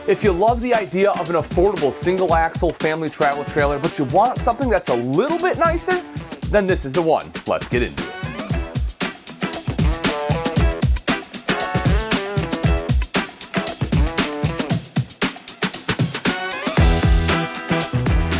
If you love the idea of an affordable single axle family travel trailer, but you want something that's a little bit nicer, then this is the one. Let's get into it.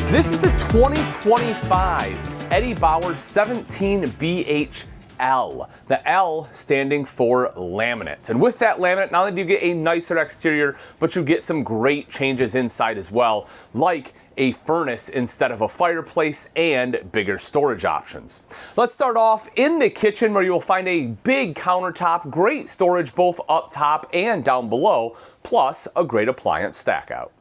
This is the 2025 Eddie Bauer 17BH-L. The L standing for laminate. And with that laminate, not only do you get a nicer exterior, but you get some great changes inside as well, like a furnace instead of a fireplace and bigger storage options. Let's start off in the kitchen, where you will find a big countertop, great storage both up top and down below, plus a great appliance stack out.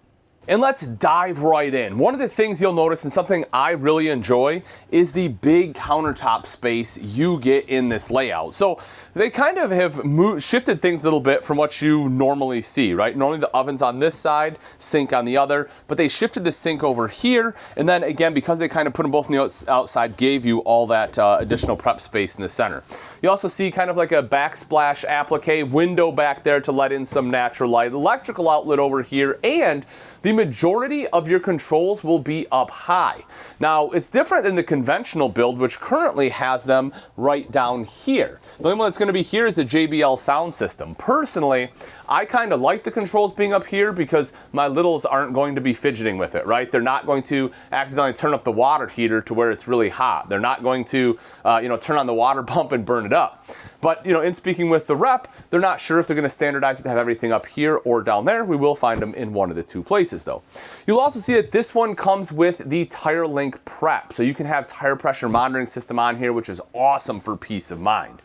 And let's dive right in. One of the things you'll notice, and something I really enjoy, is the big countertop space you get in this layout. So they kind of have shifted things a little bit from what you normally see, right? Normally the oven's on this side, sink on the other, but they shifted the sink over here, and then again, because they kind of put them both on the outside, gave you all that additional prep space in the center. You also see kind of like a backsplash applique, window back there to let in some natural light, electrical outlet over here, and the majority of your controls will be up high. Now, it's different than the conventional build, which currently has them right down here. The only one that's going to be here is the JBL sound system. Personally, I kind of like the controls being up here because my littles aren't going to be fidgeting with it, right? They're not going to accidentally turn up the water heater to where it's really hot. They're not going to, turn on the water pump and burn it up. But, in speaking with the rep, they're not sure if they're going to standardize it to have everything up here or down there. We will find them in one of the two places, though. You'll also see that this one comes with the Tire Link Prep. So you can have tire pressure monitoring system on here, which is awesome for peace of mind.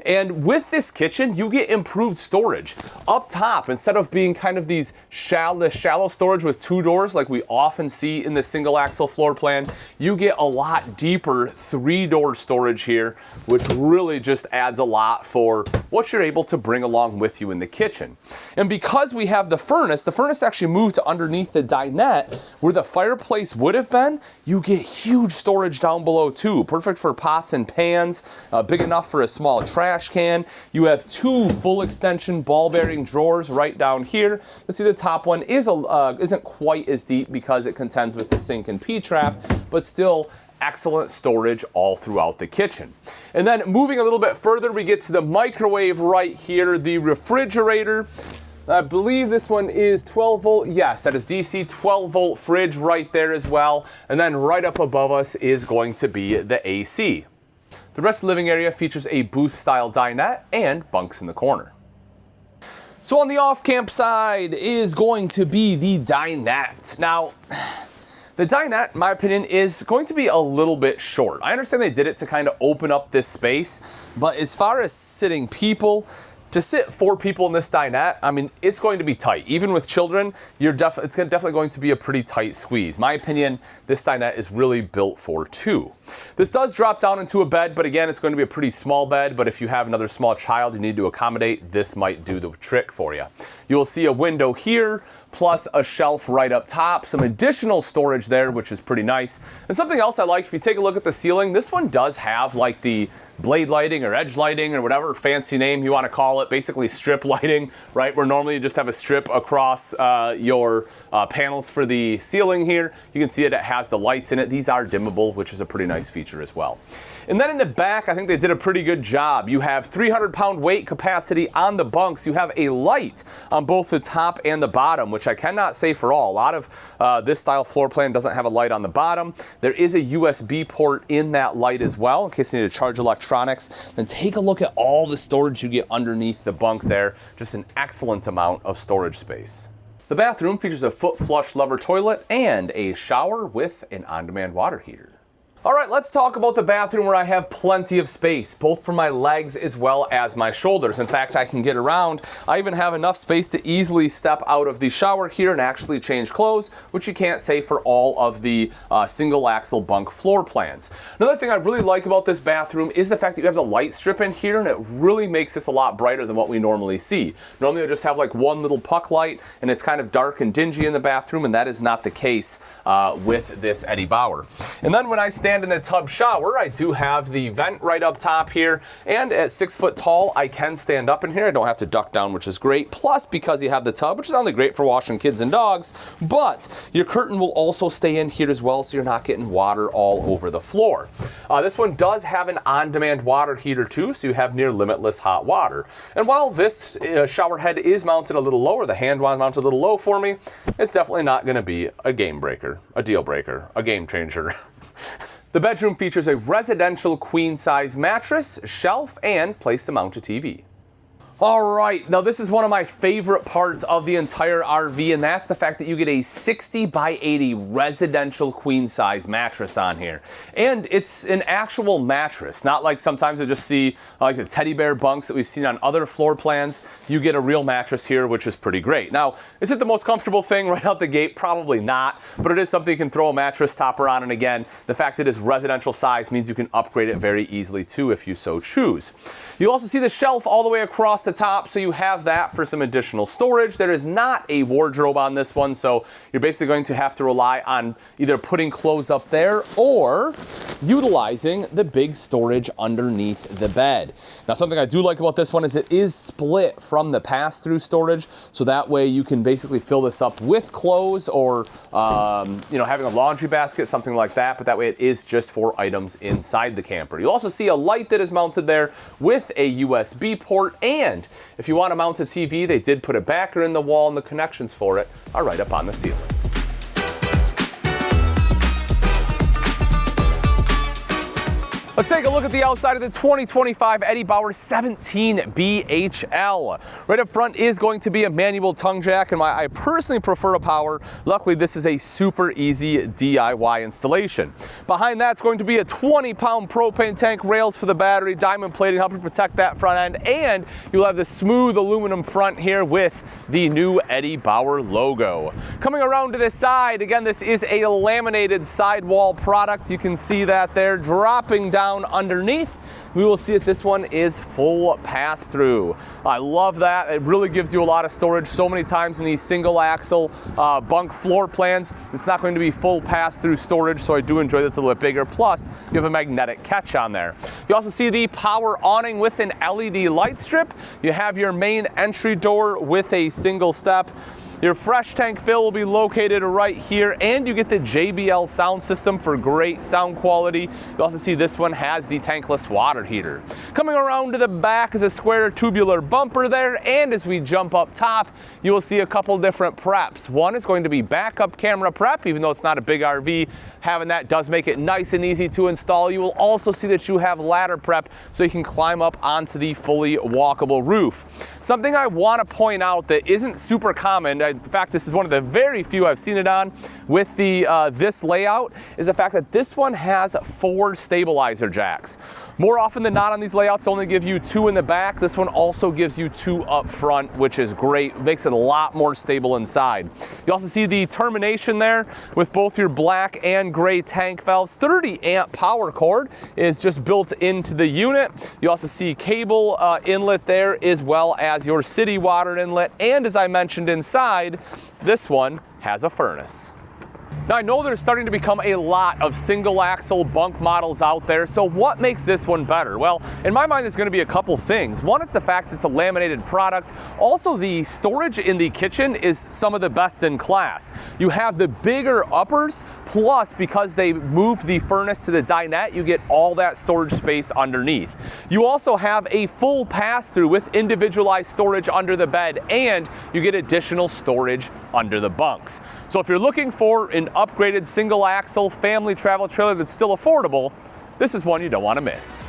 And with this kitchen, you get improved storage. Up top, instead of being kind of these shallow storage with two doors like we often see in the single axle floor plan, you get a lot deeper 3-door storage here, which really just adds a lot for what you're able to bring along with you in the kitchen. And because we have the furnace actually moved to underneath the dinette where the fireplace would have been. You get huge storage down below too. Perfect for pots and pans, big enough for a small trash can. You have 2 full extension ball bearing drawers right down here. You'll see the top one isn't quite as deep because it contends with the sink and P-trap, but still excellent storage all throughout the kitchen. And then moving a little bit further, we get to the microwave right here, the refrigerator. I believe this one is 12 volt. Yes, that is DC 12 volt fridge right there as well. And then right up above us is going to be the AC. The rest of the living area features a booth style dinette and bunks in the corner. So on the off-camp side is going to be the dinette. Now, the dinette, in my opinion, is going to be a little bit short. I understand they did it to kind of open up this space, but as far as sitting people, to sit 4 people in this dinette, I mean, it's going to be tight. Even with children, it's definitely going to be a pretty tight squeeze. My opinion, this dinette is really built for 2. This does drop down into a bed, but again, it's going to be a pretty small bed. But if you have another small child you need to accommodate, this might do the trick for you. You will see a window here, plus a shelf right up top, some additional storage there, which is pretty nice. And something else I like, if you take a look at the ceiling, this one does have like the blade lighting or edge lighting or whatever fancy name you want to call it, basically strip lighting, right? Where normally you just have a strip across your panels for the ceiling here. You can see it has the lights in it. These are dimmable, which is a pretty nice feature as well. And then in the back, I think they did a pretty good job. You have 300-pound weight capacity on the bunks. You have a light on both the top and the bottom, which I cannot say for all. A lot of this style floor plan doesn't have a light on the bottom. There is a USB port in that light as well, in case you need to charge electronics. Then take a look at all the storage you get underneath the bunk there. Just an excellent amount of storage space. The bathroom features a foot flush lever toilet and a shower with an on-demand water heater. All right, let's talk about the bathroom, where I have plenty of space, both for my legs as well as my shoulders. In fact, I can get around. I even have enough space to easily step out of the shower here and actually change clothes, which you can't say for all of the single axle bunk floor plans. Another thing I really like about this bathroom is the fact that you have the light strip in here, and it really makes this a lot brighter than what we normally see. Normally I just have like one little puck light, and it's kind of dark and dingy in the bathroom, and that is not the case with this Eddie Bauer. And then when I stand stand in the tub shower, I do have the vent right up top here, and at 6 foot tall, I can stand up in here. I don't have to duck down, which is great. Plus, because you have the tub, which is not only great for washing kids and dogs, but your curtain will also stay in here as well, so you're not getting water all over the floor. This one does have an on-demand water heater too, so you have near limitless hot water. And while this shower head is mounted a little lower, the hand mounted a little low for me, it's definitely not going to be a game breaker, a deal breaker, a game changer. The bedroom features a residential queen-size mattress, shelf, and place to mount a TV. All right, now this is one of my favorite parts of the entire RV, and that's the fact that you get a 60 by 80 residential queen size mattress on here. And it's an actual mattress, not like sometimes I just see like the teddy bear bunks that we've seen on other floor plans. You get a real mattress here, which is pretty great. Now, is it the most comfortable thing right out the gate? Probably not, but it is something you can throw a mattress topper on, and again, the fact it is residential size means you can upgrade it very easily too if you so choose. You also see the shelf all the way across the top, so you have that for some additional storage. There is not a wardrobe on this one, so you're basically going to have to rely on either putting clothes up there or utilizing the big storage underneath the bed. Now, something I do like about this one is it is split from the pass-through storage, so that way you can basically fill this up with clothes or having a laundry basket, something like that, but that way it is just for items inside the camper. You'll also see a light that is mounted there with a USB port, and if you want to mount a TV, they did put a backer in the wall, and the connections for it are right up on the ceiling. Let's take a look at the outside of the 2025 Eddie Bauer 17BH-L. Right up front is going to be a manual tongue jack, and I personally prefer a power. Luckily, this is a super easy DIY installation. Behind that's going to be a 20-pound propane tank, rails for the battery, diamond plating helping protect that front end, and you'll have the smooth aluminum front here with the new Eddie Bauer logo. Coming around to this side, again, this is a laminated sidewall product. You can see that there dropping down underneath. We will see that this one is full pass-through. I love that. It really gives you a lot of storage. So many times in these single axle bunk floor plans, it's not going to be full pass-through storage, so I do enjoy that's a little bit bigger. Plus, you have a magnetic catch on there. You also see the power awning with an LED light strip. You have your main entry door with a single step. Your fresh tank fill will be located right here, and you get the JBL sound system for great sound quality. You also see this one has the tankless water heater. Coming around to the back is a square tubular bumper there, and as we jump up top, you will see a couple different preps. One is going to be backup camera prep, even though it's not a big RV. Having that does make it nice and easy to install. You will also see that you have ladder prep, so you can climb up onto the fully walkable roof. Something I want to point out that isn't super common, in fact, this is one of the very few I've seen it on with the this layout, is the fact that this one has 4 stabilizer jacks. More often than not on these layouts, they only give you 2 in the back. This one also gives you 2 up front, which is great. Makes it a lot more stable inside. You also see the termination there with both your black and gray tank valves. 30 amp power cord is just built into the unit. You also see cable inlet there, as well as your city water inlet. And as I mentioned inside, this one has a furnace. Now, I know there's starting to become a lot of single axle bunk models out there, so what makes this one better? Well, in my mind, there's going to be a couple things. One, it's the fact that it's a laminated product. Also, the storage in the kitchen is some of the best in class. You have the bigger uppers, plus because they moved the furnace to the dinette, you get all that storage space underneath. You also have a full pass-through with individualized storage under the bed, and you get additional storage under the bunks. So if you're looking for an upgraded single axle family travel trailer that's still affordable, this is one you don't want to miss.